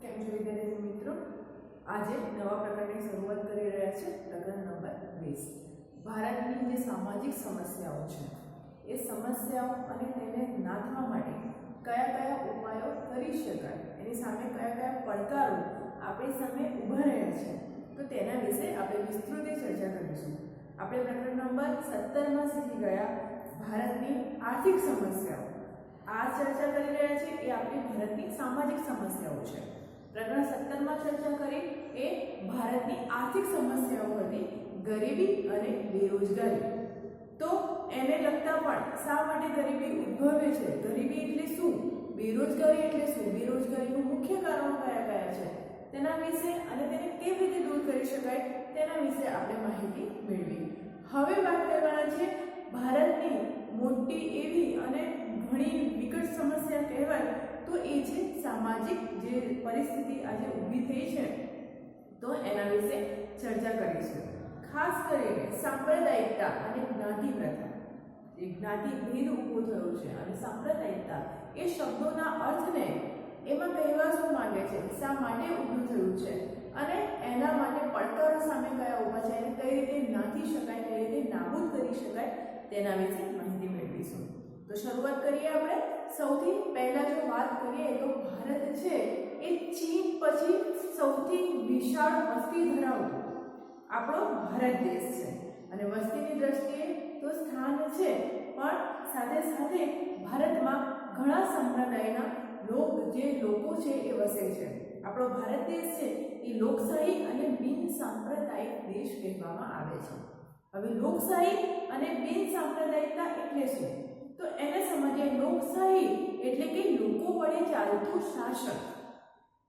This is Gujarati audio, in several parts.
કેમ છો વિદ્યાર્થી મિત્રો? આજે નવા પ્રકરણની શરૂઆત કરી રહ્યા છે. પ્રકરણ નંબર 20. ભારતની જે સામાજિક સમસ્યાઓ છે એ સમસ્યાઓ અને તેને નાથવા માટે કયા કયા ઉપાયો કરી શકાય, એની સામે કયા કયા પડકારો આપણી સામે ઊભા રહ્યા છે, તો તેના વિશે આપણે વિસ્તૃત ચર્ચા કરીશું. આપણે પ્રકરણ નંબર 17માં શીખી ગયા ભારતની આર્થિક સમસ્યાઓ. આ ચર્ચા કરી રહ્યા છે એ આપણી ભારતની સામાજિક સમસ્યાઓ છે. પ્રકરણ 17માં ચર્ચા કરી એ ભારતની આર્થિક સમસ્યાઓ હતી, ગરીબી અને બેરોજગારી. તો એને લગતા પણ શા માટે ગરીબી ઉદ્ભવે છે, ગરીબી એટલે શું, બેરોજગારી એટલે શું, બેરોજગારીનું મુખ્ય કારણો કયા કયા છે તેના વિશે અને તેને કેવી રીતે દૂર કરી શકાય તેના વિશે આપણે માહિતી મેળવી. હવે વાત કરવાના છે ભારતની મોટી એવી અને ઘણી વિકટ સમસ્યા કહેવાય તો એ છે સામાજિક જે પરિસ્થિતિ આજે ઊભી થઈ છે, તો એના વિશે ચર્ચા કરીશું. ખાસ કરીને સાંપ્રદાયિકતા અને જ્ઞાતિ પ્રથા, જે જ્ઞાતિ ભેદ ઊભો થયો છે અને સાંપ્રદાયિકતા એ શબ્દોના અર્થને એમાં કહેવા શું માંગે છે, શા માટે ઊભું થયું છે અને એના માટે પડકારો સામે કયા ઊભા છે અને કઈ રીતે નાથી શકાય, કઈ રીતે નાબૂદ કરી શકાય તેના વિશે માહિતી મેળવીશું. તો શરૂઆત કરીએ આપણે. સૌથી પહેલા જો વાત કરીએ તો ભારત છે એ ચીન પછી સૌથી વિશાળ વસ્તી ધરાવતો આપણો ભારત દેશ છે અને વસ્તીની દ્રષ્ટિએ તો સ્થાન છે, પણ સાથે સાથે ભારતમાં ઘણા સંપ્રદાયના લોકો છે એ વસે છે. આપણો ભારત દેશ છે એ લોકશાહી અને બિન સાંપ્રદાયિક દેશ કહેવામાં આવે છે. હવે લોકશાહી અને બિન સાંપ્રદાયિકતા એટલે શું, તો એને સમજીએ. લોકશાહી એટલે કે લોકો વડે ચાલતું શાસન.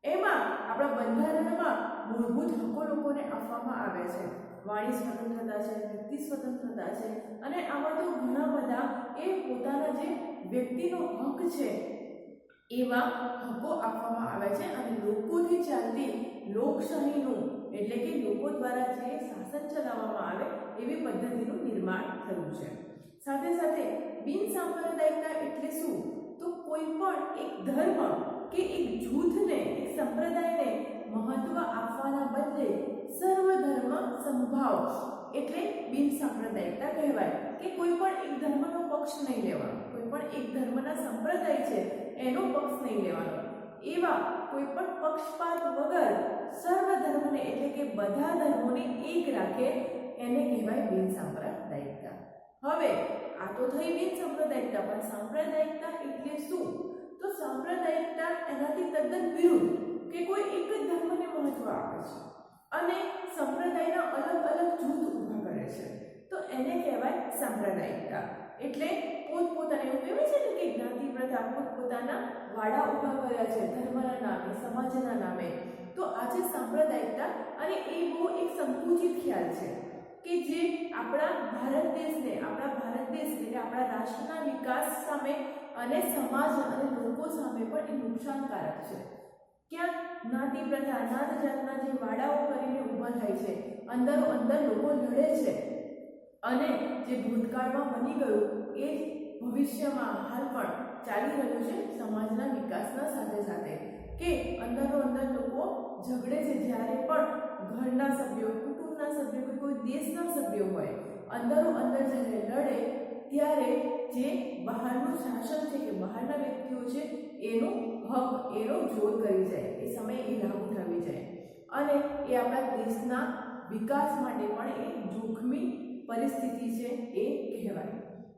એમાં આપણા બંધારણમાં મૂળભૂત હકો લોકોને આપવામાં આવે છે. વાણી સ્વતંત્રતા છે, વ્યક્તિ સ્વતંત્રતા છે અને આમાં તો ઘણા બધા એ પોતાના જે વ્યક્તિનો હક છે એવા હકો આપવામાં આવે છે અને લોકોથી ચાલતી લોકશાહીનું એટલે કે લોકો દ્વારા જે શાસન ચલાવવામાં આવે એવી પદ્ધતિનું નિર્માણ થયું છે. સાથે સાથે બિન સાંપ્રદાયિકતા એટલે શું, તો કોઈ પણ એક ધર્મ કે એક જૂથને, એક સંપ્રદાયને મહત્વ આપવાના બદલે સર્વધર્મ સમભાવ એટલે બિન સાંપ્રદાયિકતા કહેવાય. કે કોઈ પણ એક ધર્મનો પક્ષ નહીં લેવાનો, કોઈ પણ એક ધર્મના સંપ્રદાય છે એનો પક્ષ નહીં લેવાનો, એવા કોઈ પણ પક્ષપાત વગર સર્વધર્મને એટલે કે બધા ધર્મોને એક રાખે એને કહેવાય બિન સાંપ્રદાયિકતા. હવે આ તો થઈ બિન સાંપ્રદાયિકતા, પણ સાંપ્રદાયિકતા એટલે શું, તો સાંપ્રદાયિકતા એનાથી તદ્દન વિરુદ્ધ કે કોઈ એક જ ધર્મને મહત્વ આપે છે અને સંપ્રદાયના અલગ અલગ જૂથ ઊભા કરે છે, તો એને કહેવાય સાંપ્રદાયિકતા. એટલે પોતપોતાને એવું કહેવાય છે ને કે જ્ઞાતિ પ્રથા, પોતપોતાના વાડા ઊભા કર્યા છે ધર્મના નામે, સમાજના નામે. તો આ છે સાંપ્રદાયિકતા અને એ બહુ એક સંકુચિત ખ્યાલ છે કે જે આપણા ભારત દેશને એટલે આપણા રાષ્ટ્રના વિકાસ સામે અને સમાજ અને લોકો સામે પણ એ નુકસાનકારક છે. ક્યાં જ્ઞાતિ પ્રથા, નાત જાતના જે વાડાઓ કરીને ઊભા થાય છે, અંદરો અંદર લોકો લડે છે અને જે ભૂતકાળમાં બની ગયું એ જ ભવિષ્યમાં હાલ પણ ચાલી રહ્યું છે સમાજના વિકાસના સાથે સાથે. કે અંદરો અંદર લોકો ઝઘડે છે, જ્યારે પણ ઘરના સભ્યો, કુટુંબના સભ્યો કે કોઈ દેશના સભ્યો હોય, અંદરો અંદર જ્યારે લડે ત્યારે જે બહારનું શાસન છે કે બહારના વ્યક્તિઓ છે એનો હક, એનો જોર કરી જાય, એ સમયે એ લાભ ઉઠાવી જાય અને એ આપણા દેશના વિકાસ માટે પણ એ જોખમી પરિસ્થિતિ છે એ કહેવાય.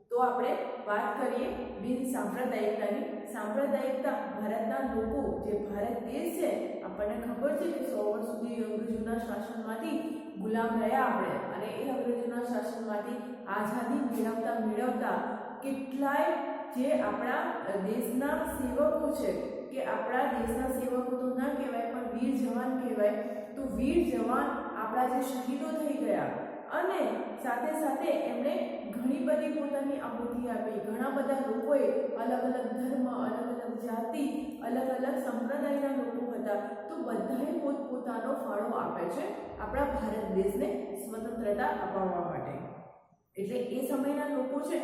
તો આપણે વાત કરીએ બિન સાંપ્રદાયિકતાની. સાંપ્રદાયિકતા ભારતના લોકો, જે ભારત દેશ છે, આપણને ખબર છે કે 100 વર્ષ સુધી અંગ્રેજોના શાસનમાંથી ગુલામ રહ્યા આપણે અને એ અંગ્રેજોના શાસનમાંથી આઝાદી મેળવતા કેટલાય જે આપણા દેશના સેવકો છે, કે આપણા દેશના સેવકો તો ના કહેવાય પણ વીર જવાન કહેવાય. તો વીર જવાન આપણા જે શહીદો થઈ ગયા અને સાથે સાથે એમણે ઘણી બધી પોતાની આહુતિ આપી. ઘણા બધા લોકોએ અલગ અલગ ધર્મ, અલગ અલગ જાતિ, અલગ અલગ સંપ્રદાયના લોકો હતા, તો બધાએ પોતપોતાનો ફાળો આપે છે આપણા ભારત દેશને સ્વતંત્રતા અપાવવા માટે. એટલે એ સમયના લોકો છે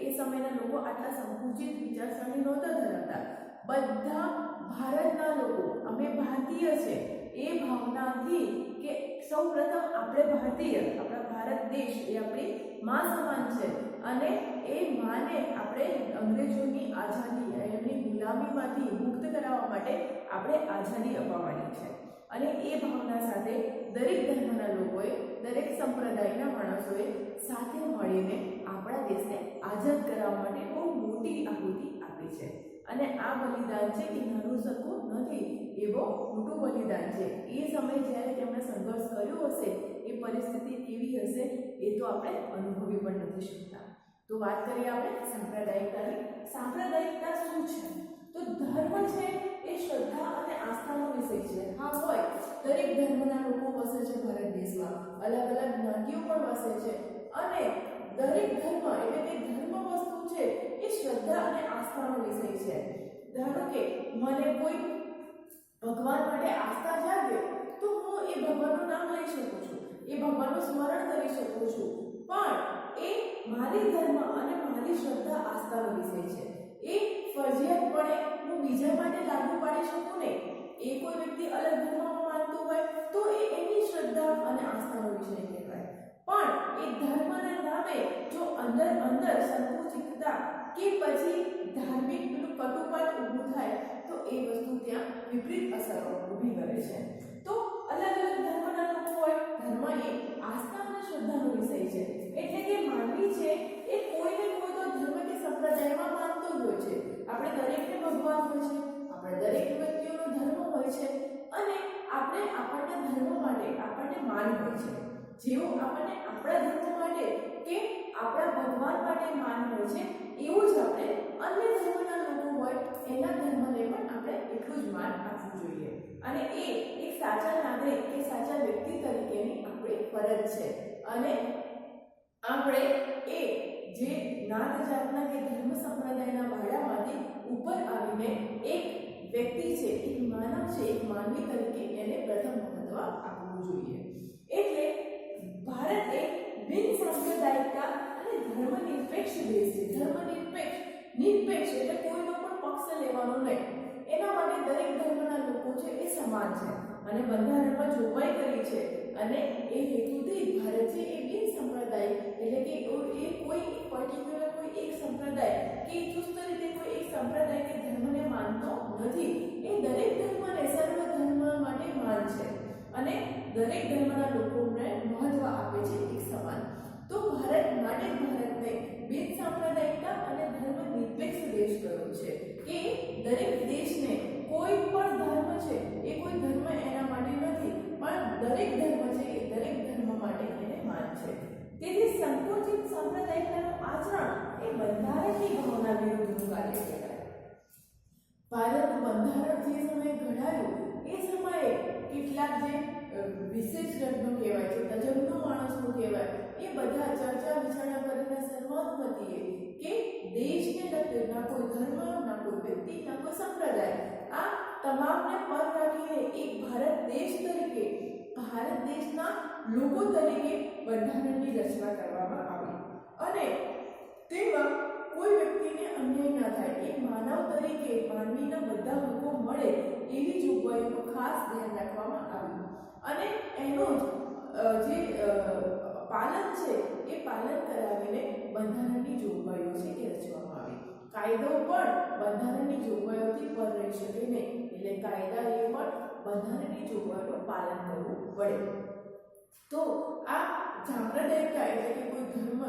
એ સમયના લોકો આટલા સંકુચિત વિચારસરણી નહોતા ધરાવતા. બધા ભારતના લોકો, આમ અમે ભારતીય છે એ ભાવનાથી કે સૌપ્રથમ આપણે ભારતીય, આપણા ભારત દેશ એ આપણી માં સમાન છે અને એ માને આપણે અંગ્રેજોની આઝાદી, એમની ગુલામીમાંથી મુક્ત કરાવવા માટે આપણે આઝાદી અપાવવાની છે. અને એ ભાવના સાથે દરેક ધર્મના લોકોએ, દરેક સંપ્રદાયના માણસોએ સાથે મળીને આપણા દેશને આઝાદ કરાવવા માટે બહુ મોટી આહુતિ આપી છે. અને આ બલિદાન છે એ નાનું સરખું નથી, એ બહુ મોટું બલિદાન છે. એ સમયે જ્યારે તેમણે સંઘર્ષ કર્યો હશે એ પરિસ્થિતિ કેવી હશે એ તો આપણે અનુભવી પણ નથી શકતા. તો વાત કરીએ આપણે સાંપ્રદાયિકતાની. સાંપ્રદાયિકતા શું છે? તો ધર્મ છે એ શ્રદ્ધા અને આસ્થાનો વિષય છે. હા હોય, દરેક ધર્મના લોકો વસે છે ભારત દેશમાં, અલગ અલગ જ્ઞાતિઓ પણ વસે છે અને દરેક ધર્મ એટલે કે ધર્મ વસ્તુ છે એ શ્રદ્ધા અને આસ્થાનો વિષય છે. ધારો કે મને કોઈ ભગવાન માટે આસ્થા જાગે તો હું એ ભગવાનનું નામ લઈ શકું છું, એ ભગવાનનું સ્મરણ કરી શકું છું, પણ એ મારી ધર્મ અને મારી શ્રદ્ધા આસ્થાનો વિષય છે. એ ફરજિયાતપણે હું બીજા માટે લાગુ પાડી શકું નહીં. એ કોઈ વ્યક્તિ અલગ ધર્મમાં માનતો હોય તો એ એની શ્રદ્ધા અને આસ્થાનો વિષય કહેવાય. પણ એ ધર્મના નામે જો અંદર સંકુચિતતા કે પછી ધાર્મિક કટુપાત ઊભું થાય તો એ વસ્તુ ત્યાં વિપરીત અસરો ઊભી કરે છે. તો અલગ અલગ ધર્મના લોકો હોય, ધર્મ એ આસ્થા અને શ્રદ્ધાનો વિષય છે. એટલે કે માનવી છે એ કોઈને કોઈ તો ધર્મ કે સંપ્રદાયમાં માનતો જ હોય છે. આપણે દરેકને ભગવાન હોય છે, આપણે દરેક વ્યક્તિઓનો ધર્મ હોય છે અને આપણના ધર્મ માટે આપણને માન હોય છે. જેવું આપણને આપણા ધર્મ માટે કે આપણા ભગવાન માટે માન હોય છે, એવું જ આપણે અન્ય ધર્મના લોકો હોય એના ધર્મને પણ આપણે એટલું જ માન આપવું જોઈએ. અને એ એક સાચા નાગરિક કે સાચા વ્યક્તિ તરીકેની આપણી ફરજ છે. અને આપણે એ જે નાત જાતના કે ધર્મ સંપ્રદાયના વાડામાંથી ઉપર આવીને એક વ્યક્તિ છે, એક માનવ છે, એક માનવી તરીકે એને પ્રથમ મહત્વ આપવું જોઈએ. એટલે ભારત એક બિન સાંપ્રદાયિકતા અને ધર્મનિરપેક્ષ દેશ છે. નિરપેક્ષ એટલે કોઈનો પણ પક્ષ લેવાનો નહીં. એના માટે દરેક ધર્મના લોકો છે એ સમાન છે અને બંધારણમાં જોગવાઈ કરી છે. અને એ હેતુથી ભારત છે એ બિન સાંપ્રદાયિક એટલે કે એ કોઈ પર્ટિક્યુલર કોઈ એક સંપ્રદાય કે ચુસ્ત રીતે કોઈ એક સંપ્રદાય કે ધર્મને માનતો નથી. એ દરેક ધર્મને સર્વ ધર્મ માટે માન છે અને દરેક ધર્મના લોકોને મહત્વ આપે છે એક સમાન. તો ભારત માટે ભારતને બિન સાંપ્રદાયિકતા અને ધર્મ નિરપેક્ષ દેશ કહ્યો છે કે દરેક દેશને કોઈ પણ ધર્મ છે એ કોઈ ધર્મ એના માટે નથી, પણ દરેક ધર્મ છે એ દરેક ધર્મ માટે એને માન છે. તેથી સંકુચિત સાંપ્રદાયિકતાનું આચરણ એ બંધારણની ભાવના વિરુદ્ધનું કાર્ય કહેવાય. ભારતનું બંધારણ જે સમયે ઘડાયું એ સમયે કેટલાક જે વિશેષ રત્નો કહેવાય છે, તજજ્ઞો માણસો કહેવાય, એ બધા ચર્ચા વિચારણા કરીને સર્વસંમતિએ કે દેશને લગતી ના કોઈ ધર્મ, ના કોઈ વ્યક્તિ, ના કોઈ સંપ્રદાય, આ તમામને પર રાખીને એક ભારત દેશ તરીકે, ભારત દેશના લોકો તરીકે બંધારણની રચના કરવામાં આવી. અને તેમાં કોઈ વ્યક્તિને અન્યાય ના થાય, એક માનવ તરીકે માનવીના બધા હકો મળે એવી જોગવાઈનું ખાસ ધ્યાન રાખવામાં આવ્યું. અને એનું જે પાલન છે એ પાલન કરાવીને બંધારણની જોગવાઈઓ છે એ રચવામાં આવી. કાયદો પણ બંધારણની જોગવાઈઓથી પર રહી શકે નહીં, એટલે કાયદાએ પણ બંધારણની જોગવાઈનું પાલન કરવું પડે. તો આ સાંપ્રદાયિકતા એટલે કે કોઈ ધર્મ,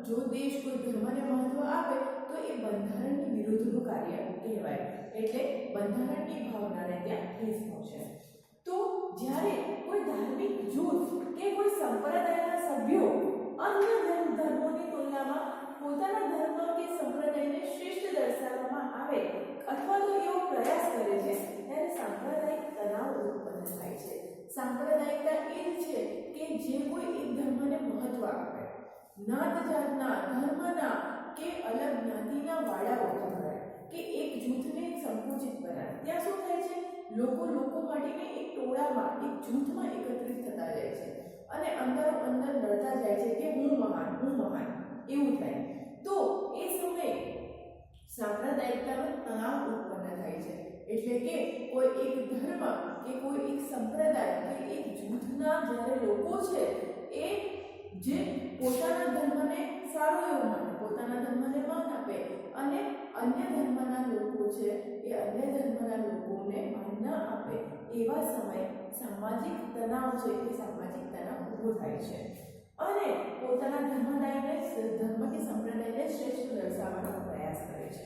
જો દેશ કોઈ ધર્મને મહત્વ આપે તો એ બંધારણની વિરુદ્ધનું કાર્ય કહેવાય. એટલે બંધારણની ભાવનાને ત્યાં ઠેસ પહોંચે. તો જ્યારે કોઈ ધાર્મિક જૂથ કે કોઈ સંપ્રદાયના સભ્યો અન્ય ધર્મોની તુલનામાં પોતાના ધર્મ કે સંપ્રદાયને શ્રેષ્ઠ દર્શાવવામાં આવે અથવા તો એવો પ્રયાસ કરે છે ત્યારે સાંપ્રદાયિક તણાવ ઉત્પન્ન થાય છે. સાંપ્રદાયિકતા એ જ છે કે જે કોઈ એક ધર્મને મહત્વ આપે, નાત જાતના, ધર્મના કે અલગ જ્ઞાતિના વાડાઓ કહેવાય કે એક જૂથને સંકુચિત બનાવે. ત્યાં શું થાય છે? લોકો માટેને એક ટોળામાં, એક જૂથમાં એકત્રિત થતા જાય છે અને અંદર લડતા જાય છે કે હું મહાન એવું થાય. તો એ સમયે સાંપ્રદાયિકતાનો તણાવ ઉત્પન્ન થાય છે. એટલે કે કોઈ એક ધર્મ કે કોઈ એક સંપ્રદાય કે એક જૂથના જ્યારે લોકો છે એ જે પોતાના ધર્મને સારો એવો માને, પોતાના ધર્મને માન આપે અને અન્ય ધર્મના લોકો છે એ અન્ય ધર્મના લોકોને માન ન આપે, એવા સમયે સામાજિક તણાવ છે એ સામાજિક તણાવ ઊભો થાય છે અને પોતાના ધર્મ કે સંપ્રદાયને શ્રેષ્ઠ દર્શાવવાનો પ્રયાસ કરે છે.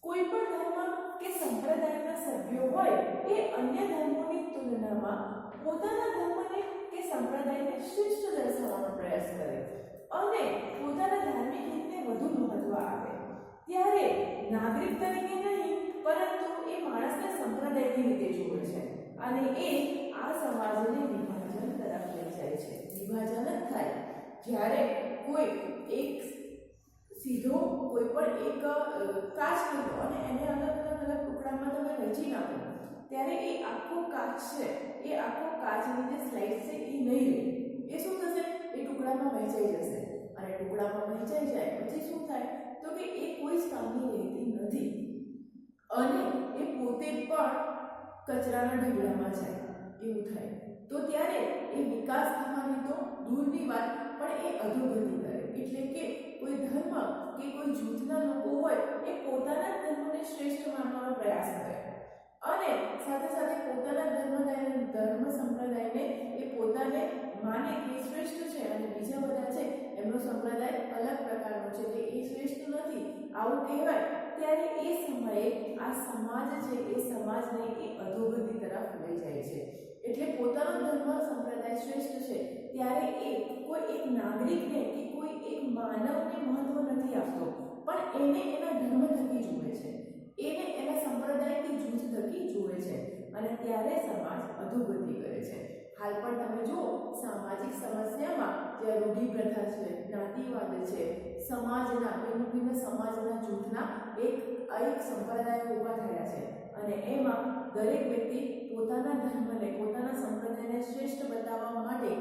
કોઈ પણ ધર્મ કે સંપ્રદાયના સભ્યો હોય એ અન્ય ધર્મોની તુલનામાં પોતાના ધર્મને કે સંપ્રદાયને શ્રેષ્ઠ દર્શાવવાનો પ્રયાસ કરે અને પોતાના ધાર્મિક રીતને વધુ મહત્વ આપે, ત્યારે નાગરિક તરીકે નહીં પરંતુ એ માણસને સંપ્રદાયની રીતે જુએ છે અને એ આ સમાજને વિભાજન તરફ લઈ જાય છે. વિભાજન જ થાય જ્યારે કોઈ એક સીધો કોઈ પણ એક કાચ લીધો અને એને અલગ ટુકડામાં તમે વહેંચી નાખો, ત્યારે એ આખો કાચ છે એ આખો કાચની જે સ્લાઇસ છે એ નહીં રહે. એ શું થશે? એ ટુકડામાં વહેંચાઈ જશે અને ટુકડામાં વહેંચાઈ જાય પછી શું થાય તો કે એ કોઈ જ કામની રહેતી નથી અને એ પોતે પણ કચરાના ઢગલામાં જાય એવું થાય. તો ત્યારે એ વિકાસ થવાની તો દૂરની વાત પણ એ અધોગતિ કરે. એટલે કે કોઈ ધર્મ કે કોઈ જૂથના લોકો હોય એ પોતાના ધર્મને શ્રેષ્ઠ માનવાનો પ્રયાસ કરે અને સાથે સાથે પોતાના ધર્મ સંપ્રદાયને એ પોતાને માને કે શ્રેષ્ઠ છે અને બીજા બધા છે એમનો સંપ્રદાય અલગ પ્રકારનો છે કે એ શ્રેષ્ઠ નથી આવું કહેવાય, ત્યારે એ સમયે આ સમાજ છે એ સમાજને એ અધોગતિ તરફ લઈ જાય છે. એટલે પોતાનો ધર્મ સંપ્રદાય શ્રેષ્ઠ છે ત્યારે એ કોઈ એક નાગરિકને કે કોઈ એક માનવને મહત્વ નથી આપતો પણ એને એના ધર્મ થકી જુએ છે, એને એના સંપ્રદાય કે જૂથ થકી જુએ છે અને ત્યારે સમાજ અધોગતિ કરે છે. હાલ પણ તમે જુઓ સામાજિક સમસ્યામાં જે રૂઢિપ્રથા છે, જ્ઞાતિવાદ છે, સમાજના ભિન્ન સમાજના જૂથના એક સંપ્રદાયો ઊભા થયા છે અને એમાં દરેક વ્યક્તિ પોતાના ધર્મને પોતાના સંપ્રદાયને શ્રેષ્ઠ બતાવવા માટે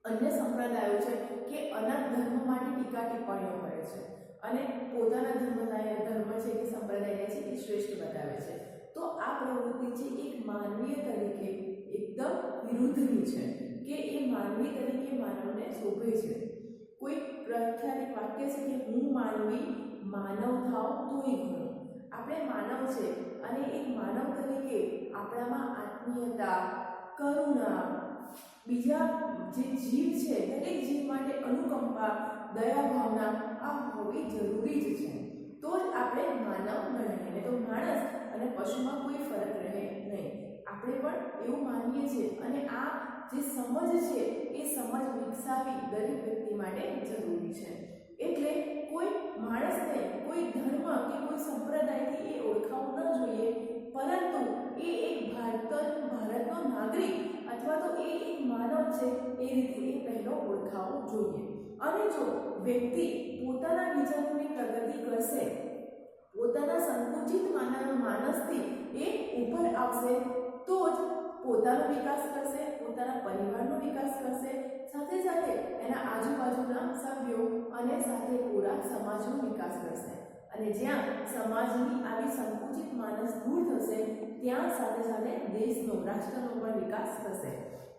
અન્ય સંપ્રદાયો છે કે અલગ ધર્મ માટે ટીકા ટિપ્પણીઓ કરે છે અને પોતાના ધર્મ છે કે સંપ્રદાયને છે એ શ્રેષ્ઠ બતાવે છે. તો આ પ્રવૃત્તિ છે એક માનવીય તરીકે એકદમ વિરુદ્ધની છે કે એ માનવી તરીકે માનવને શોભે છે. કોઈ પ્રખ્યાત વાક્ય છે કે હું માનવી માનવ થાવ તોય ઘણું. આપણે માનવ છે અને એક માનવ તરીકે આપણામાં આત્મીયતા, કરુણા, બીજા જે જીવ છે દરેક જીવ માટે અનુકંપા, દયા ભાવના આ હોવી જરૂરી જ છે. તો જ આપણે માનવ ગણાય ને તો માણસ અને પશુમાં કોઈ ફરક રહે નહીં. આપણે પણ એવું માનીએ છીએ અને આ જે સમજ છે એ સમજ વિકસાવી દરેક વ્યક્તિ માટે જરૂરી છે. એટલે કોઈ માણસને કોઈ ધર્મ કે કોઈ સંપ્રદાયથી એ ઓળખાવું ન જોઈએ પરંતુ એ એક ભારતનો નાગરિક અથવા તો એ એક માનવ છે એ રીતે એ પહેલો ઓળખાવો જોઈએ. અને જો વ્યક્તિ પોતાના વિચારોની પ્રગતિ કરશે, પોતાના સંકુચિત માનસથી એ ઉપર આવશે તો જ પોતાનો વિકાસ કરશે, પોતાના પરિવારનો વિકાસ કરશે, સાથે સાથે એના આજુબાજુના સભ્યો અને સાથે પૂરા સમાજનો વિકાસ કરશે. અને જ્યાં સમાજની આવી સંકુચિત માનસ દૂર થશે ત્યાં સાથે સાથે દેશનો, રાષ્ટ્રનો પણ વિકાસ થશે.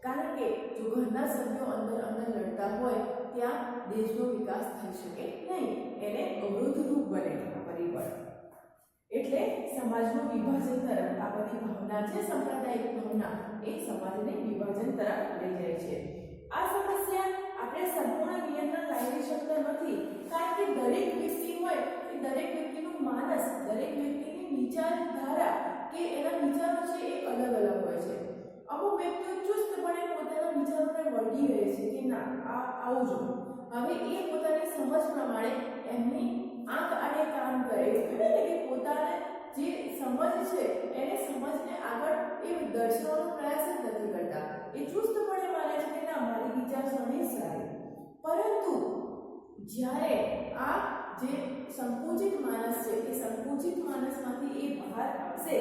કારણ કે જો ઘરના સભ્યો અંદર લડતા હોય ત્યાં દેશનો વિકાસ થઈ શકે નહીં, એને અવરોધરૂપ બને આ પરિબળ. એટલે સમાજનું વિભાજન તરફ આ બધી ભાવના છે, સાંપ્રદાયિક ભાવના એ સમાજને વિભાજન તરફ લઈ જાય છે. આ સમસ્યા આપણે સંપૂર્ણ નિયંત્રણ લાવી શકતા નથી કારણ કે દરેક વ્યક્તિ હોય એ દરેક વ્યક્તિનું માનસ, દરેક વ્યક્તિની વિચારધારા કે એના વિચારો છે એ અલગ હોય છે. અમુક વ્યક્તિઓ ચુસ્તપણે પોતાના વિચારોને વળગી રહે છે કે ના આવું જો હવે એ પોતાની સમજ પ્રમાણે એમની આંખ આડે કામ કરે એટલે કે પોતાને જે સમજ છે એને સમજને આગળ એ દર્શાવવાનો પ્રયાસ જ નથી કરતા. એ ચુસ્તપણે માને છે કે ના મારી વિચારસરણી સારી. પરંતુ જ્યારે આ જે સંકુચિત માનસ છે એ સંકુચિત માનસમાંથી એ બહાર આવશે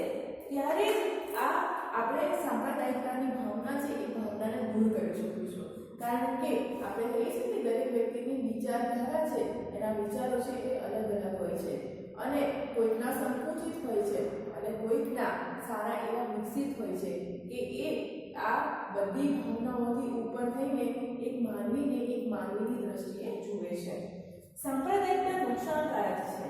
ત્યારે જ આ આપણે સાંપ્રદાયિકતાની ભાવના છે એ ભાવનાને દૂર કરી શકીશું. કારણ કે આપણે કહીએ છીએ કે દરેક વ્યક્તિની વિચારધારા છે, એના વિચારો છે એ અલગ હોય છે અને કોઈકના સંકુચિત હોય છે અને કોઈકના સારા એવા વિકસિત હોય છે કે એ આ બધી ભાવનાઓથી ઉપર થઈને એક માનવીની દ્રષ્ટિએ જુએ છે. સાંપ્રદાયિકતા નુકસાનકારક છે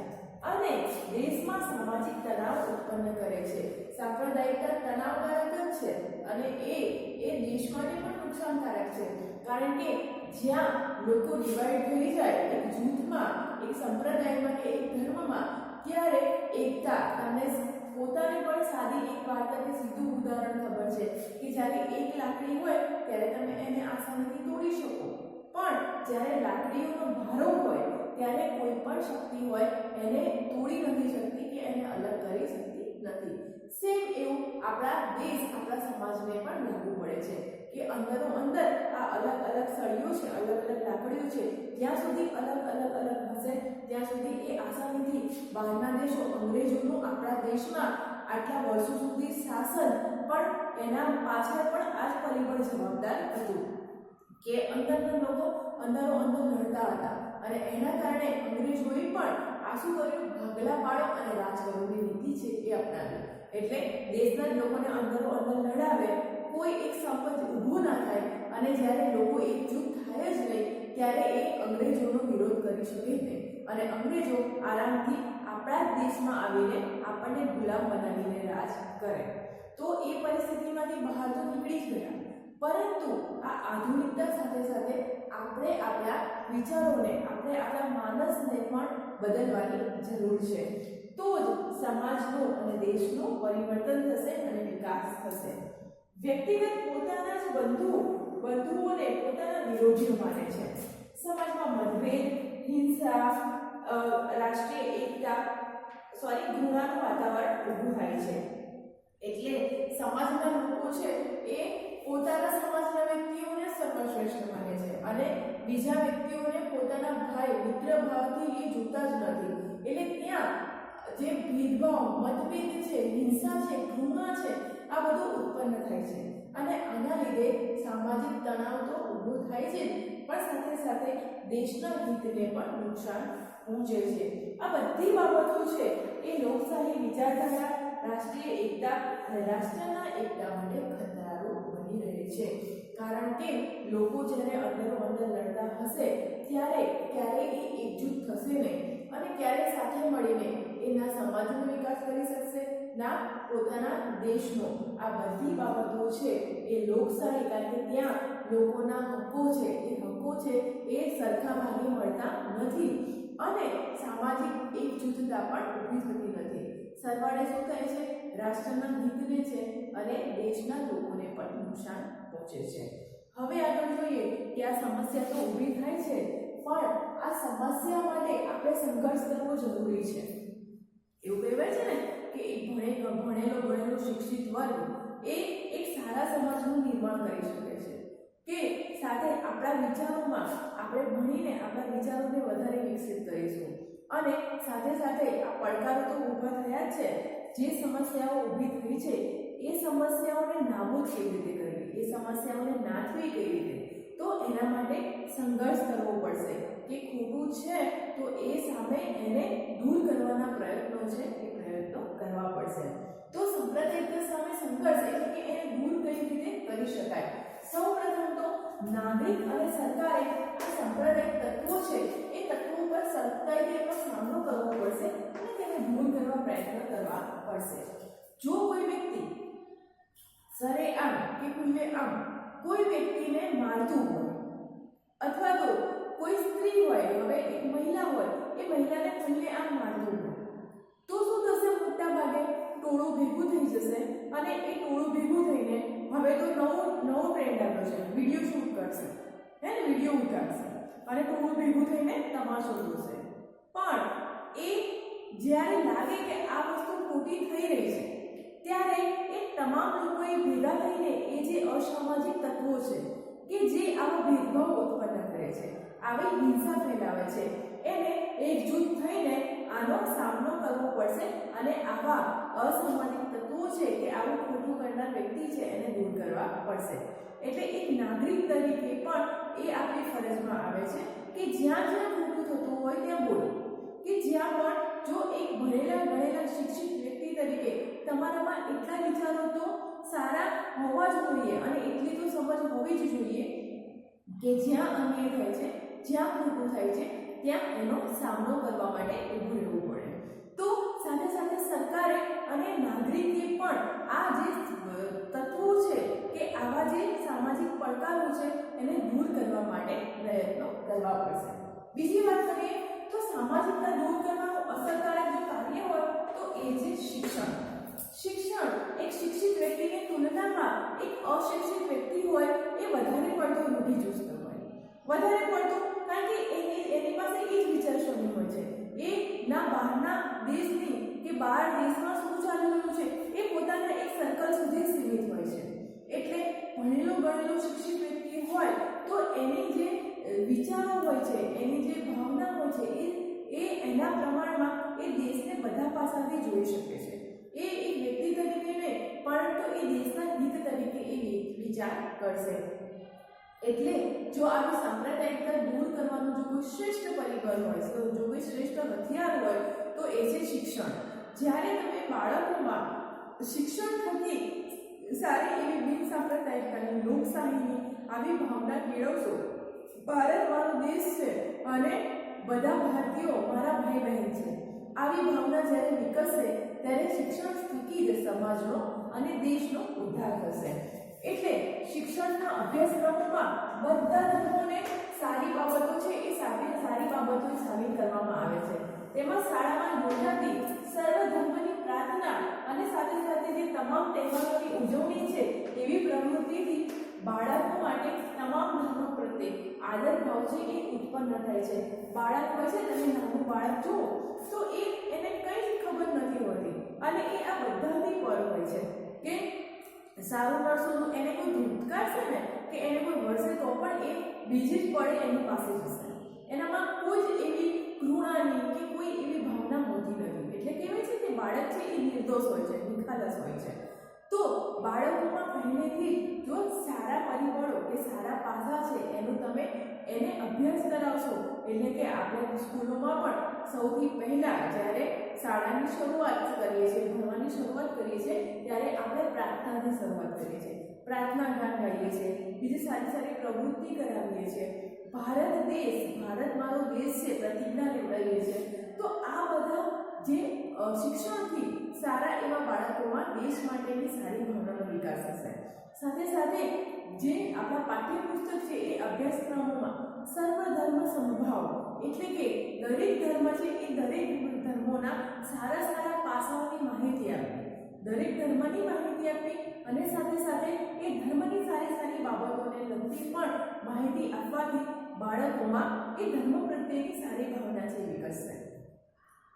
અને દેશમાં સામાજિક તણાવ ઉત્પન્ન કરે છે. સાંપ્રદાયિકતા તણાવકારક જ છે અને એ દેશ માટે પણ નુકસાનકારક છે, કારણ કે જ્યાં લોકો ડિવાઈડ થઈ જાય એક જૂથમાં, એક સંપ્રદાયમાં કે એક ધર્મમાં, ત્યારે એકતા, તમને પોતાને પણ સાદી એક વાર્તા કે સીધું ઉદાહરણ ખબર છે કે જ્યારે એક લાકડી હોય ત્યારે તમે એને આસાનીથી તોડી શકો, પણ જ્યારે લાકડીઓનો ભારો હોય ત્યારે કોઈ પણ શક્તિ હોય એને તોડી નથી શકતી કે એને અલગ કરી શકતી નથી. સેમ એવું આપણા દેશ, આપણા સમાજને પણ લાગુ પડે છે કે અંદરો અંદર આ અલગ અલગ સળીઓ છે, અલગ અલગ લાકડીઓ છે, જ્યાં સુધી અલગ હશે ત્યાં સુધી એ આસાનીથી બહારના દેશો, અંગ્રેજોનું આપણા દેશમાં આટલા વર્ષો સુધી શાસન પણ એના પાછળ પણ આ જ પરિબળ જવાબદાર હતું કે અંદરના લોકો અંદરો અંદર લડતા હતા અને એના કારણે અંગ્રેજોએ પણ આ શું કર્યું, ભાગલા પાડો અને રાજ કરોની નીતિ છે એ અપનાવી. એટલે દેશના લોકોને અંદરો અંદર લડાવે, કોઈ એક સંપત ઊભું ના થાય અને જ્યારે લોકો એકજૂથ થાય જ નહીં ત્યારે એ અંગ્રેજોનો વિરોધ કરી શકે નહીં અને અંગ્રેજો આરામથી આપણા જ દેશમાં આવીને આપણને ગુલામ બનાવીને રાજ કરે. તો એ પરિસ્થિતિમાંથી બહાર તો નીકળી જ ગયા, પરંતુ આ આધુનિકતા સાથે સાથે આપણે આપણા વિચારોને, આપણે આપણા માનસને પણ બદલવાની જરૂર છે. તો જ સમાજનું અને દેશનું પરિવર્તન થશે અને વિકાસ થશે. વ્યક્તિગત પોતાના જ બંધુઓને પોતાના વિરોધીઓ માને છે. સમાજમાં મતભેદ, હિંસા, રાષ્ટ્રીય ઘૃણાનું વાતાવરણ ઊભું થાય છે. એટલે સમાજના લોકો છે એ પોતાના સમાજના વ્યક્તિઓને સર્વશ્રેષ્ઠ માને છે અને બીજા વ્યક્તિઓને પોતાના ભાઈ, મિત્ર ભાવથી એ જોતા જ નથી. એટલે ત્યાં જે ભેદભાવ, મતભેદ છે, હિંસા છે, ઘૃણા છે, આ બધું ઉત્પન્ન થાય છે અને આના લીધે સામાજિક તણાવ તો ઊભો થાય છે, પણ સાથે સાથે દેશના હિતને પણ નુકસાન પહોંચે છે. આ બધી બાબતો છે એ લોકશાહી વિચારધારા, રાષ્ટ્રીય એકતા અને રાષ્ટ્રના એકતા માટે ખતરારૂપ બની રહે છે, કારણ કે લોકો જ્યારે અંદરો અંદર લડતા હશે ત્યારે ક્યારેય એ એકજૂથ થશે નહીં અને ક્યારે સાથે મળીને એના સમાજનો વિકાસ કરી શકશે, ના પોતાના દેશનો. આ બધી બાબતો છે એ લોકશાહી, કારણ કે ત્યાં લોકોના હક્કો છે એ સરખા ભાગે મળતા નથી અને સામાજિક એકજૂથતા પણ ઊભી થતી નથી. સરવાળે શું થાય છે, રાષ્ટ્રના હિતને છે અને દેશના લોકોને પણ નુકસાન પહોંચે છે. હવે આગળ જોઈએ કે આ સમસ્યા તો ઊભી થાય છે, પણ આ સમસ્યા માટે આપણે સંઘર્ષ કરવો જરૂરી છે. એવું કહેવાય છે ને કે એક ભણેલો શિક્ષિત વર્ગ એ એક સારા સમાજનું નિર્માણ કરી શકે છે, કે સાથે આપણા વિચારોમાં આપણે ભણીને આપણા વિચારોને વધારે વિકસિત કરીશું અને સાથે સાથે આ પડકારો તો ઊભા થયા છે, જે સમસ્યાઓ ઊભી થઈ છે એ સમસ્યાઓને નાબૂદ કેવી રીતે કરવી, એ સમસ્યાઓને નાથવી કેવી રીતે, તો એના માટે સંઘર્ષ કરવો પડશે કે ખોટું છે તો એ સામે એને દૂર કરવાના પ્રયત્નો છે એ પ્રયત્નો કરવા પડશે. તો સાંપ્રદાયિકતા સામે સંઘર્ષ એટલે કે એને દૂર કઈ રીતે કરી શકાય. સૌપ્રથમ તો નાગરિક અને સરકારે આ સાંપ્રદાયિક તત્વો છે એ તત્વો પર સખ્તાઈથી એનો સામનો કરવો પડશે અને તેને દૂર કરવા પ્રયત્ન કરવા પડશે. જો કોઈ વ્યક્તિ સરેઆમ કે ખુલ્લેઆમ કોઈ વ્યક્તિને મારતું હોય અથવા તો કોઈ સ્ત્રી હોય, હવે એક મહિલા હોય, એ મહિલાને ખુલ્લેઆમ મારતું હોય તો શું થશે? મોટા ભાગે ટોળું ભેગું થઈ જશે અને એ ટોળું ભેગું થઈને હવે તો નવો ટ્રેન્ડ આવ્યો છે, વિડીયો શૂટ કરશે, વિડીયો ઉતારશે અને ટોળું ભેગું થઈને તમાશો જોશે. પણ એ જ્યારે લાગે કે આ વસ્તુ ખોટી થઈ રહી છે ત્યારે એ તમામ લોકોએ ભેગા થઈને એ જે અસામાજિક તત્વો છે કે જે આવા ભેદભાવ ઉત્પન્ન કરે છે, આવી હિંસા ફેલાવે છે, એને એકજૂથ થઈને આનો સામનો કરવો પડશે અને આવા અસામાજિક તત્વો છે કે આવું ખોટું કરનાર વ્યક્તિ છે એને દૂર કરવા પડશે. એટલે એક નાગરિક તરીકે પણ એ આપણી ફરજમાં આવે છે કે જ્યાં ખોટું થતું હોય ત્યાં બોલો, કે જ્યાં પણ જો એક ભણેલા શિક્ષિત વ્યક્તિ તરીકે તમારામાં એટલા વિચાર વિચારો તો સારા હોવા જ જોઈએ અને એટલી તો સમજ હોવી જ જોઈએ કે જ્યાં અન્યાય થાય છે, જ્યાં ખોટું થાય છે, ત્યાં એનો સામનો કરવા માટે ઊભું રહેવું પડે. તો સાથે સાથે સરકારે અને નાગરિકે પણ આ જે તત્વો છે કે આવા જે સામાજિક પડકારો છે એને દૂર કરવા માટે પ્રયત્નો કરવા પડશે. બીજી વાત કરીએ તો સામાજિકતા દૂર કરવાનું અસરકારક જો કાર્ય હોય તો એ છે શિક્ષણ. શિક્ષણ એક શિક્ષિત વ્યક્તિની તુલનામાં એક અશિક્ષિત વ્યક્તિ હોય એ વધારે પડતો રૂઢિચુસ્ત હોય, વધારે પડતો, કારણ કે એની પાસે એ જ વિચારસરણી હોય છે. એ ના બહારના દેશની કે બહાર દેશમાં શું ચાલી રહ્યું છે એ પોતાના એક સર્કલ સુધી સીમિત હોય છે. એટલે ભણેલો ગણેલો શિક્ષિત વ્યક્તિ હોય તો એની જે વિચારો હોય છે, એની જે ભાવના હોય છે એ એના પ્રમાણમાં એ દેશને બધા પાસાથી જોઈ શકે છે. એ એક વ્યક્તિ તરીકે નહીં પરંતુ એ દેશના હિત તરીકે એ વિચાર કરશે. એટલે જો આવી સાંપ્રદાયિકતા દૂર કરવાનું જો કોઈ શ્રેષ્ઠ પરિબળ હોય, જો કોઈ શ્રેષ્ઠ હથિયાર હોય તો એ છે શિક્ષણ. જ્યારે તમે બાળકોમાં શિક્ષણ થકી સારી એવી બિન સાંપ્રદાયિકતાની, લોકશાહીની આવી ભાવના કેળવશો, ભારત મારો દેશ છે અને બધા ભારતીયો મારા ભાઈ બહેન છે, આવી ભાવના જ્યારે વિકસશે ત્યારે શિક્ષણ થકી જ સમાજનો અને દેશનો ઉદ્ધાર થશે. એટલે શિક્ષણના અભ્યાસક્રમોમાં બધા ધર્મોને સારી બાબતો છે એ સારી બાબતો સામેલ કરવામાં આવે છે. તેમાં શાળામાં યોજાતી સર્વ ધર્મની પ્રાર્થના અને સાથે સાથે જે તમામ તહેવારોની ઉજવણી છે એવી પ્રવૃત્તિથી બાળકો માટે તમામ ધર્મો પ્રત્યે આદર ભાવ છે એ ઉત્પન્ન થાય છે. બાળક હોય છે, તમે નાનું બાળક જુઓ તો એને કંઈ જ ખબર નથી હોતી અને એ આ બધાથી પર હોય છે કે સારું કરશું એને કોઈ ધૂતકારશે ને કે એને કોઈ વળશે તો પણ એ બીજી જ પડે એની પાસે જશે. એનામાં કોઈ જ એવી ઘૃણાની કે કોઈ એવી ભાવના હોતી નથી. એટલે કહેવાય છે કે બાળક છે એ નિર્દોષ હોય છે, નિખાલસ હોય છે. તો બાળકોમાં પહેલેથી જો સારા પરિબળો કે સારા પાસા છે એનું તમે એને અભ્યાસ કરાવશો, એટલે કે આપણે સ્કૂલોમાં પણ સૌથી પહેલાં જ્યારે શાળાની શરૂઆત કરીએ છીએ, ભણવાની શરૂઆત કરીએ છીએ ત્યારે આપણે પ્રાર્થનાથી શરૂઆત કરીએ છીએ, પ્રાર્થના ગાન ગાઈએ છીએ, બીજી સારી સારી પ્રવૃત્તિ કરાવીએ છીએ, ભારત દેશ, ભારત મારો દેશ છે પ્રતિજ્ઞા લેવડાવીએ છીએ. તો આ બધા જે શિક્ષણથી સારા એવા બાળકોમાં દેશ માટેની સારી ભાવનાનો વિકાસ થશે. સાથે સાથે જે આપણા પાઠ્યપુસ્તક છે એ અભ્યાસક્રમોમાં સર્વધર્મ સમભાવ, એટલે કે દરેક ધર્મ છે એ દરેક ધર્મોના સારા પાસાઓની માહિતી આપવી, દરેક ધર્મની માહિતી આપવી અને સાથે સાથે એ ધર્મની સારી બાબતોને લગતી પણ માહિતી આપવાથી બાળકોમાં એ ધર્મ પ્રત્યેની સારી ભાવના છે વિકસશે.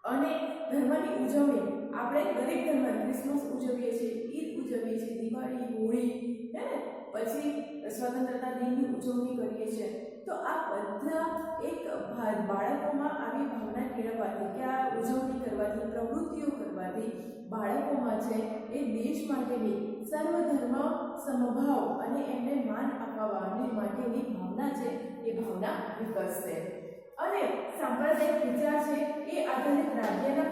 અને ધર્મની ઉજવણી આપણે દરેક ધર્મ, ક્રિસમસ ઉજવીએ છીએ, ઈદ ઉજવીએ છીએ, દિવાળી, હોળી, હે ને, પછી સ્વતંત્રતા દિનની ઉજવણી કરીએ છીએ. તો આ બધા એક બાળકોમાં આવી ભાવના કેળવવાથી કે આ ઉજવણી કરવાથી, પ્રવૃત્તિઓ કરવાથી બાળકોમાં છે એ દેશ માટેની સર્વધર્મ સમભાવ અને એમને માન આપવા માટેની ભાવના છે એ ભાવના વિકસશે. અને સાંપ્રદાયિક વિચાર છે એ આધારિત રાજકીય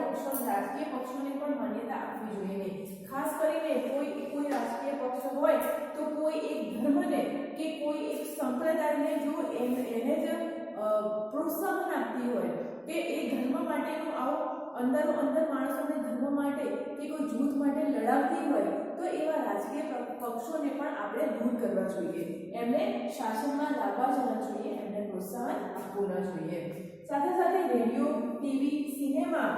પક્ષોને પણ માન્યતા આપવી જોઈએ નહીં. ખાસ કરીને કોઈ રાજકીય પક્ષ હોય તો કોઈ એક ધર્મને કે કોઈ એક સંપ્રદાયને જો એને જ પ્રોત્સાહન આપતી હોય કે એ ધર્મ માટેનું આવો અંદરો અંદર માણસોને ધર્મ માટે કે કોઈ જૂથ માટે લડાવતી હોય તો એવા રાજકીય પક્ષોને પણ આપણે દૂર કરવા જોઈએ, એમને શાસનમાં લાવવા જ ન જોઈએ, એમને પ્રોત્સાહન આપવું ન જોઈએ. સાથે સાથે રેડિયો, ટીવી, સિનેમા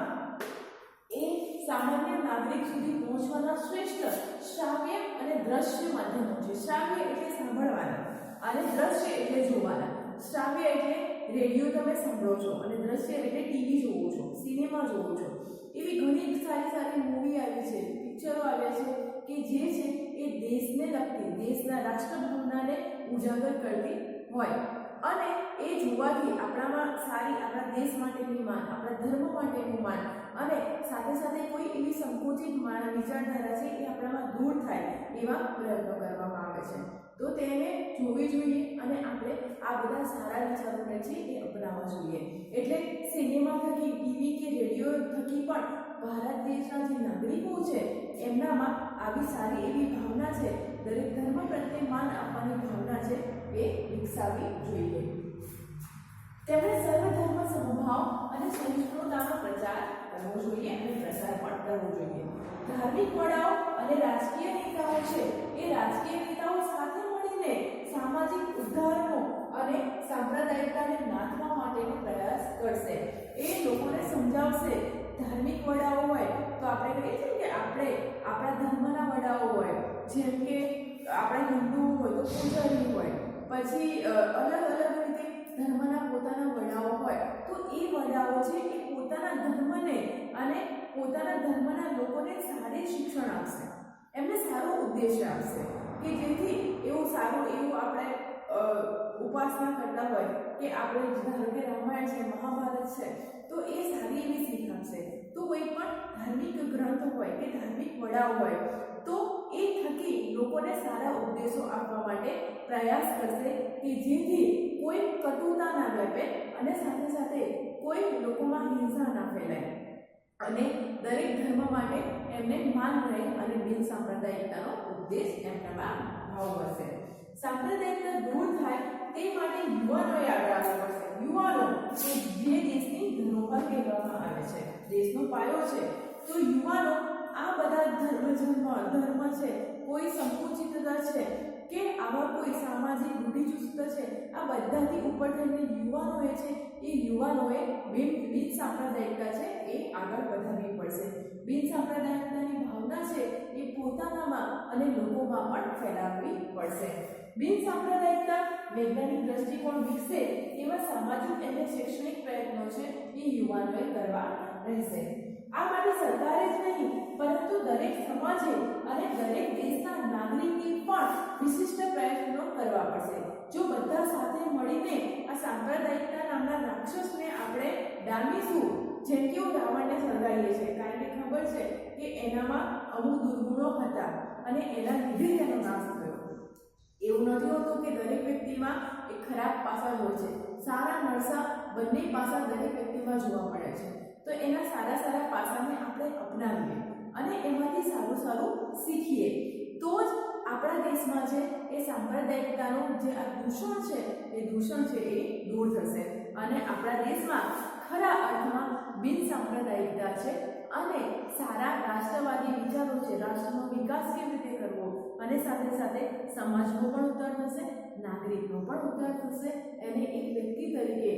એ સામાન્ય નાગરિક સુધી પહોંચવાના શ્રેષ્ઠ શ્રાવ્ય અને દ્રશ્ય માધ્યમો છે. શ્રાવ્ય એટલે સાંભળવાના અને દ્રશ્ય એટલે જોવાના. શ્રાવ્ય એટલે રેડિયો તમે સાંભળો છો અને દ્રશ્ય એટલે ટીવી જોવો છો, સિનેમા જોવો છો. એવી ઘણી સારી મૂવી આવી છે, પિક્ચરો આવ્યા છે કે જે છે એ દેશને લગતી, દેશના રાષ્ટ્રભાવનાને ઉજાગર કરતી હોય અને એ જોવાથી આપણામાં આપણા દેશ માટેની માન, આપણા ધર્મ માટેનું માન અને સાથે સાથે કોઈ એવી સંકુચિત વિચારધારા છે એ આપણામાં દૂર થાય એવા પ્રયત્નો કરવામાં આવે છે. તો તેને જોવી જોઈએ અને આપણે આ બધા સારા વિચારોને છે એ અપનાવવા જોઈએ. એટલે સિનેમા થકી, ટીવી કે રેડિયો થકી પણ ભારત દેશના જે નાગરિકો છે એમનામાં આવી સારી એવી ભાવના છે, દરેક ધર્મ પ્રત્યે માન આપવાની ભાવના છે એ વિકસાવવી જોઈએ. તેમણે સર્વધર્મ સમભાવ અને સહિષ્ણુતાનો પ્રચાર કરવો જોઈએ અને પ્રસાર પણ કરવો જોઈએ. ધાર્મિક વડાઓ અને રાજકીય નેતાઓ છે એ રાજકીય નેતાઓ સાથે મળીને સામાજિક ઉદ્ધારનો અને સાંપ્રદાયિકતાને નાથવા માટેનો પ્રયાસ કરશે. એ લોકોને સમજાવશે. ધાર્મિક વડાઓ હોય તો આપણે કહીએ છીએ કે આપણે આપણા ધર્મના વડાઓ હોય, જેમ કે આપણે હિન્દુ હોય તો પૂજારી હોય, પછી અલગ અલગ રીતે ધર્મના પોતાના વડાઓ હોય, તો એ વડાઓ છે એ પોતાના ધર્મને અને પોતાના ધર્મના લોકોને સારી શિક્ષણ આપશે, એમને સારો ઉદ્દેશ્ય આપશે કે જેથી એવું સારું એવું આપણે ઉપાસના કરતા હોય કે આપણે ધારો કે રામાયણ છે, મહાભારત છે, તો એ સારી એવી શીખ આપશે. તો કોઈ પણ ધાર્મિક ગ્રંથ હોય કે ધાર્મિક વડાઓ હોય તો એ થકી લોકોને સારા ઉપદેશો આપવા માટે પ્રયાસ કરશે કે જેથી કોઈ કટુતા ના વ્યાપે અને સાથે સાથે કોઈ લોકોમાં હિંસા ના ફેલાય અને દરેક ધર્મ માટે એમને માન રહે અને બિન સાંપ્રદાયિકતાનો ઉપદેશ એમનામાં ભાવ વધશે. સાંપ્રદાયિકતા દૂર થાય તે માટે યુવાનોએ આગળ આવવું પડશે. યુવાનો કે જે દેશની ધરોહર કહેવામાં આવે છે, દેશનો પાયો છે, તો યુવાનો આ બધા ધર્મ છે, કોઈ સંકુચિતતા છે કે આવા કોઈ સામાજિક રૂઢિચુસ્ત છે, આ બધાથી ઉપર થઈને યુવાનોએ છે એ યુવાનોએ બિન સાંપ્રદાયિકતા છે એ આગળ વધારવી પડશે. બિન સાંપ્રદાયિકતાની ભાવના છે એ પોતાનામાં અને લોકોમાં પણ ફેલાવવી પડશે. બિન સાંપ્રદાયિકતા વૈજ્ઞાનિક દ્રષ્ટિકોણ વિકસે એવા સામાજિક અને શૈક્ષણિક પ્રયત્નો છે એ યુવાનોએ કરવા રહેશે. આ માટે સરકારે જ નહીં પરંતુ દરેક સમાજે અને દરેક દેશના નાગરિકે પણ વિશિષ્ટ પ્રયત્નો કરવા પડશે. જો બધા સાથે મળીને આ સાંપ્રદાયિકતા નામના રાક્ષસને આપણે ડામીશું, જેમ કે રાવણને સળગાવીએ છીએ, કારણ કે ખબર છે કે એનામાં અમુક દુર્ગુણો હતા અને એના લીધે તેનો નાશ થયો. એવું નથી હોતું કે દરેક વ્યક્તિમાં એક ખરાબ પાસા હોય છે. સારા નરસા બંને પાસા દરેક વ્યક્તિમાં જોવા મળે છે. તો એના સારા પાસાને આપણે અપનાવીએ અને એમાંથી સારું શીખીએ તો જ આપણા દેશમાં છે એ સાંપ્રદાયિકતાનું જે આ દૂષણ છે એ દૂર થશે અને આપણા દેશમાં ખરા અર્થમાં બિન સાંપ્રદાયિકતા છે અને સારા રાષ્ટ્રવાદી વિચારો છે. રાષ્ટ્રનો વિકાસ કેવી રીતે કરવો અને સાથે સાથે સમાજનો પણ ઉદ્ધાર થશે, નાગરિકનો પણ ઉદ્ધાર થશે અને એક વ્યક્તિ તરીકે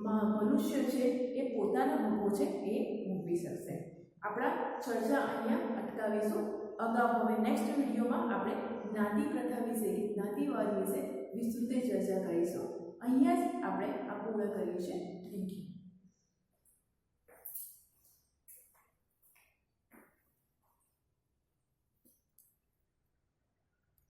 મનુષ્ય છે એ પોતાના હકો છે એ ભોગવી શકશે. આપણા ચર્ચા અહીંયા અટકાવીશું. અગાઉ હવે નેક્સ્ટ વિડીયોમાં આપણે જ્ઞાતિ પ્રથા વિશે, જ્ઞાતિવાદ વિશે વિસ્તૃત ચર્ચા કરીશું. અહીંયા જ આપણે આ પૂર્ણ કર્યું છે. Thank you.